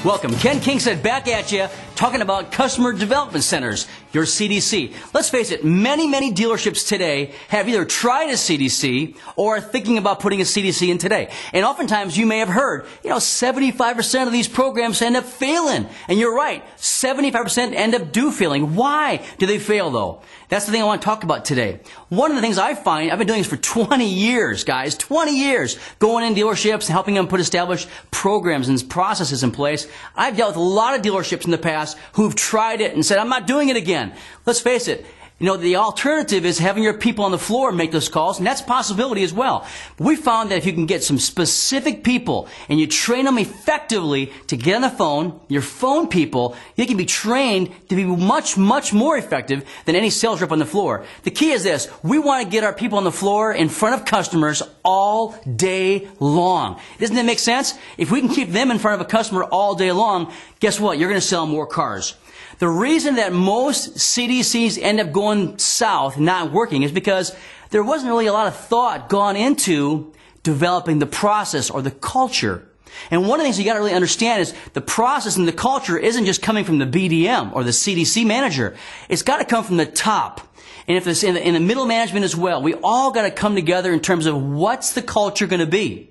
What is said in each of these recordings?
Welcome. Ken Kingstead back at you, talking about Customer Development Centers, your CDC. Let's face it, many dealerships today have either tried a CDC or are thinking about putting a CDC in today. And oftentimes you may have heard, 75% of these programs end up failing. And you're right, 75% end up failing. Why do they fail though? That's the thing I want to talk about today. One of the things I find, I've been doing this for 20 years, guys, 20 years, going in dealerships and helping them put established programs and processes in place. I've dealt with a lot of dealerships in the past who've tried it and said, I'm not doing it again. Let's face it, the alternative is having your people on the floor make those calls, and that's a possibility as well. But we found that if you can get some specific people and you train them effectively to get on the phone, your phone people, they can be trained to be much more effective than any sales rep on the floor. The key is this: we want to get our people on the floor in front of customers all day long. Doesn't that make sense? If we can keep them in front of a customer all day long, guess what? You're going to sell more cars. The reason that most CDCs end up going south and not working is because there wasn't really a lot of thought gone into developing the process or the culture. And one of the things you got to really understand is the process and the culture isn't just coming from the BDM or the CDC manager. It's got to come from the top. And if it's in the middle management as well, we all got to come together in terms of what's the culture going to be.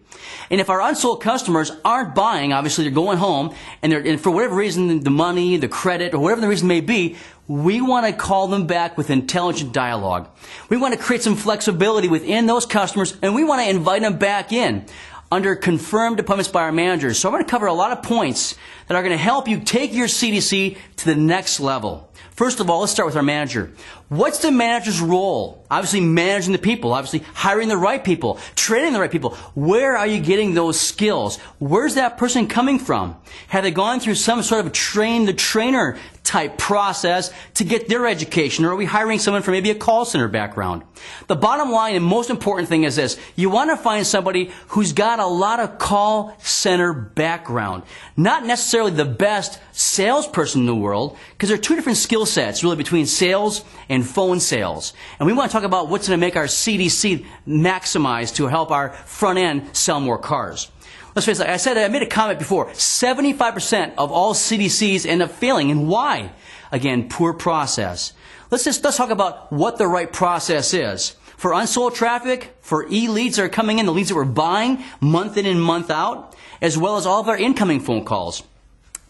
And if our unsold customers aren't buying, obviously they're going home, and for whatever reason, the money, the credit, or whatever the reason may be, we want to call them back with intelligent dialogue. We want to create some flexibility within those customers, and we want to invite them back in under confirmed appointments by our managers. So I'm going to cover a lot of points that are going to help you take your CDC to the next level. First of all, let's start with our manager. What's the manager's role? Obviously managing the people, obviously hiring the right people, training the right people. Where are you getting those skills? Where's that person coming from? Have they gone through some sort of a train-the-trainer type process to get their education? Or are we hiring someone from maybe a call center background? The bottom line and most important thing is this: you want to find somebody who's got a lot of call center background. Not necessarily the best salesperson in the world, because there are two different skill sets really between sales and phone sales. And we want to talk about what's going to make our CDC maximize to help our front end sell more cars. Let's face it, I made a comment before, 75% of all CDCs end up failing. And why? Again, poor process. Let's talk about what the right process is. For unsold traffic, for e-leads that are coming in, the leads that we're buying month in and month out, as well as all of our incoming phone calls,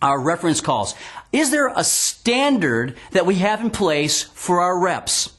our reference calls. Is there a standard that we have in place for our reps?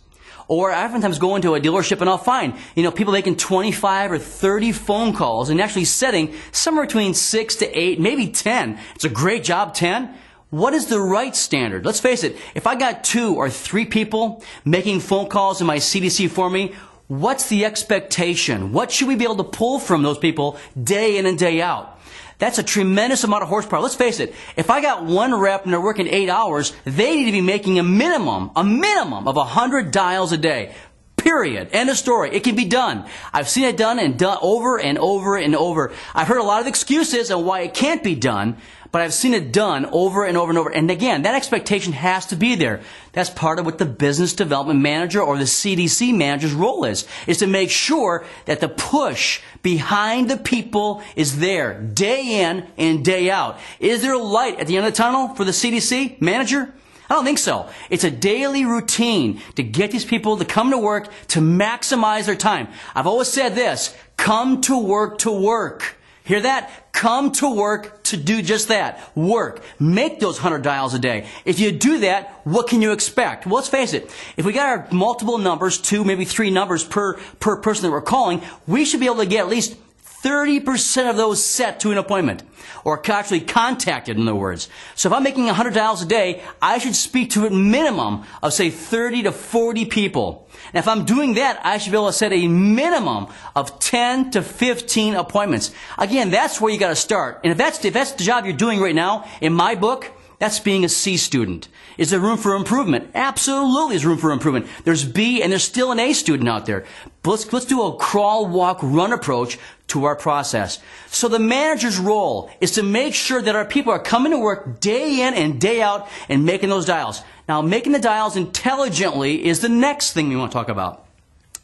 Or I oftentimes go into a dealership and I'll find, people making 25 or 30 phone calls and actually setting somewhere between 6 to 8, maybe 10. It's a great job, 10. What is the right standard? Let's face it, if I got 2 or 3 people making phone calls in my CDC for me, what's the expectation? What should we be able to pull from those people day in and day out? That's a tremendous amount of horsepower. Let's face it, if I got one rep and they're working 8 hours, they need to be making a minimum of 100 dials a day. Period. End of story. It can be done. I've seen it done over and over and over. I've heard a lot of excuses on why it can't be done, but I've seen it done over and over and over. And again, that expectation has to be there. That's part of what the business development manager or the CDC manager's role is to make sure that the push behind the people is there day in and day out. Is there a light at the end of the tunnel for the CDC manager? I don't think so. It's a daily routine to get these people to come to work to maximize their time. I've always said this: come to work to work. Hear that? Come to work to do just that. Work. Make those 100 dials a day. If you do that, what can you expect? Well, let's face it. If we got our multiple numbers, 2, maybe 3 numbers per person that we're calling, we should be able to get at least 30% of those set to an appointment, or actually contacted, in other words. So if I'm making 100 dials a day, I should speak to a minimum of, say, 30 to 40 people. And if I'm doing that, I should be able to set a minimum of 10 to 15 appointments. Again, that's where you got to start. And if that's the job you're doing right now, in my book, that's being a C student. Is there room for improvement? Absolutely there's room for improvement. There's B and there's still an A student out there. But let's do a crawl, walk, run approach to our process. So the manager's role is to make sure that our people are coming to work day in and day out and making those dials. Now, making the dials intelligently is the next thing we want to talk about.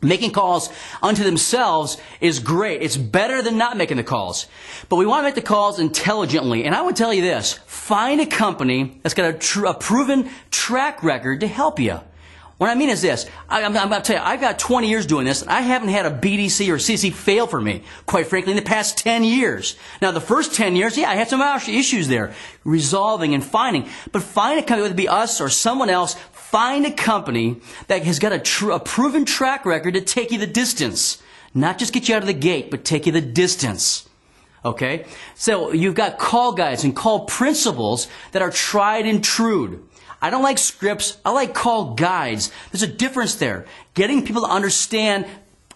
Making calls unto themselves is great. It's better than not making the calls. But we want to make the calls intelligently. And I would tell you this, find a company that's got a proven track record to help you. What I mean is this, I'm going to tell you, I've got 20 years doing this, and I haven't had a BDC or CDC fail for me, quite frankly, in the past 10 years. Now, the first 10 years, yeah, I had some issues there, resolving and finding. But find a company, whether it be us or someone else, find a company that has got a proven track record to take you the distance. Not just get you out of the gate, but take you the distance. Okay? So you've got call guides and call principles that are tried and true. I don't like scripts. I like call guides. There's a difference there. Getting people to understand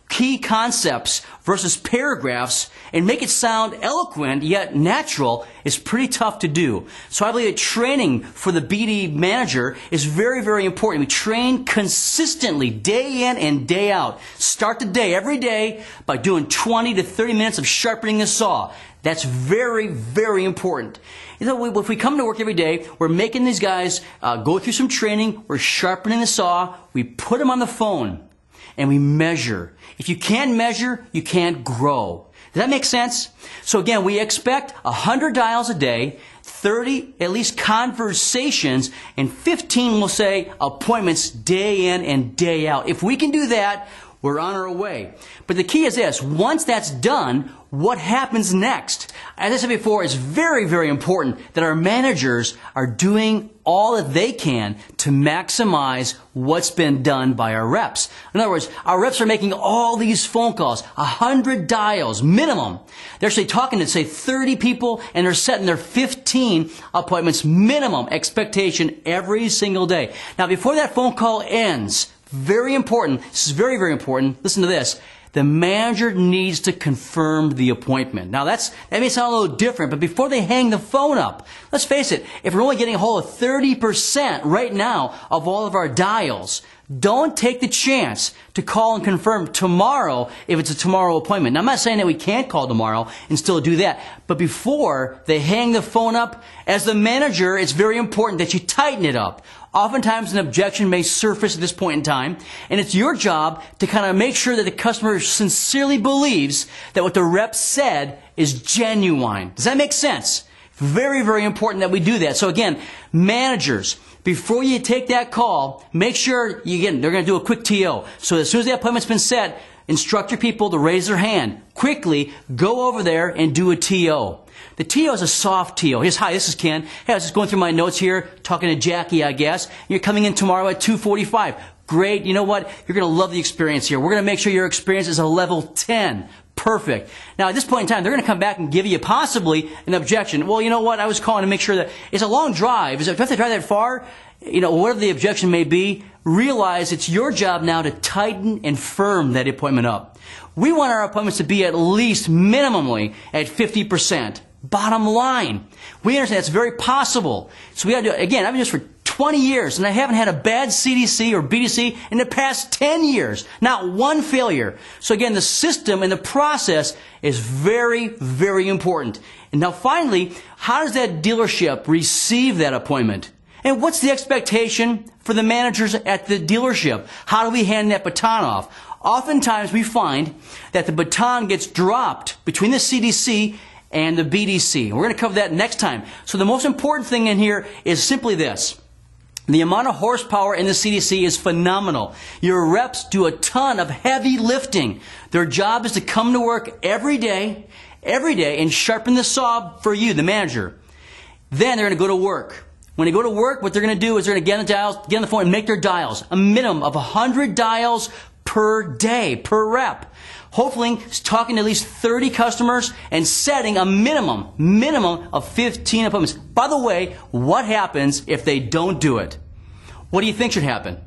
key concepts versus paragraphs and make it sound eloquent yet natural is pretty tough to do. So I believe that training for the BD manager is very, very important. We train consistently day in and day out. Start the day every day by doing 20 to 30 minutes of sharpening the saw. That's very, very important. You know, if we come to work every day, we're making these guys go through some training, we're sharpening the saw, we put them on the phone, and we measure. If you can't measure, you can't grow. Does that make sense? So again, we expect 100 dials a day, 30 at least conversations, and 15, we'll say, appointments day in and day out. If we can do that, we're on our way. But the key is this, once that's done, what happens next? As I said before, it's very, very important that our managers are doing all that they can to maximize what's been done by our reps. In other words, our reps are making all these phone calls, 100 dials minimum. They're actually talking to, say, 30 people, and they're setting their 15 appointments minimum expectation every single day. Now, before that phone call ends, very important, this is very, very important, listen to this. The manager needs to confirm the appointment. Now that may sound a little different, but before they hang the phone up, let's face it, if we're only getting a hold of 30% right now of all of our dials, don't take the chance to call and confirm tomorrow if it's a tomorrow appointment. Now, I'm not saying that we can't call tomorrow and still do that, but before they hang the phone up, as the manager, it's very important that you tighten it up. Oftentimes, an objection may surface at this point in time, and it's your job to kind of make sure that the customer sincerely believes that what the rep said is genuine. Does that make sense? Very, very important that we do that. So again, managers, before you take that call, make sure, they're going to do a quick TO. So as soon as the appointment's been set, instruct your people to raise their hand. Quickly, go over there and do a TO. The TO is a soft TO. Hi, this is Ken. Hey, I was just going through my notes here, talking to Jackie, I guess. You're coming in tomorrow at 2:45. Great. You know what? You're going to love the experience here. We're going to make sure your experience is a level 10. Perfect. Now, at this point in time, they're going to come back and give you possibly an objection. Well, you know what? I was calling to make sure that it's a long drive. Do I have to drive that far? You know, whatever the objection may be, realize it's your job now to tighten and firm that appointment up. We want our appointments to be at least minimally at 50%. Bottom line. We understand that's very possible. So we got to do it. Again, I've been doing this for 20 years, and I haven't had a bad CDC or BDC in the past 10 years. Not one failure. So again, the system and the process is very, very important. And now finally, how does that dealership receive that appointment? And what's the expectation for the managers at the dealership? How do we hand that baton off? Oftentimes we find that the baton gets dropped between the CDC and the BDC. We're going to cover that next time. So the most important thing in here is simply this. The amount of horsepower in the CDC is phenomenal. Your reps do a ton of heavy lifting. Their job is to come to work every day, and sharpen the saw for you, the manager. Then they're going to go to work. When they go to work, what they're going to do is they're going to get on the phone and make their dials. A minimum of 100 dials per day, per rep. Hopefully, talking to at least 30 customers and setting a minimum of 15 appointments. By the way, what happens if they don't do it? What do you think should happen?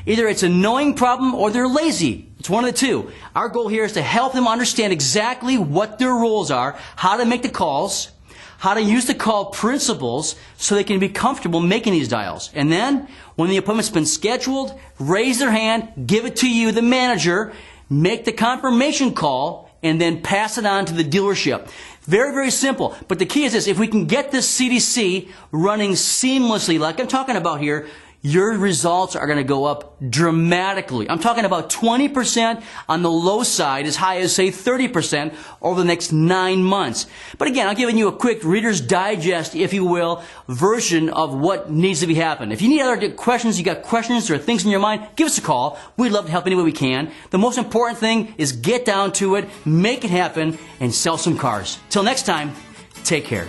Either it's a knowing problem or they're lazy. It's one of the two. Our goal here is to help them understand exactly what their roles are, how to make the calls, how to use the call principles so they can be comfortable making these dials. And then, when the appointment's been scheduled, raise their hand, give it to you, the manager, make the confirmation call, and then pass it on to the dealership. Very, very simple. But the key is this. If we can get this CDC running seamlessly, like I'm talking about here, your results are going to go up dramatically. I'm talking about 20% on the low side, as high as, say, 30% over the next 9 months. But again, I'm giving you a quick Reader's Digest, if you will, version of what needs to be happening. If you need other questions, you got questions or things in your mind, give us a call. We'd love to help any way we can. The most important thing is get down to it, make it happen, and sell some cars. Till next time, take care.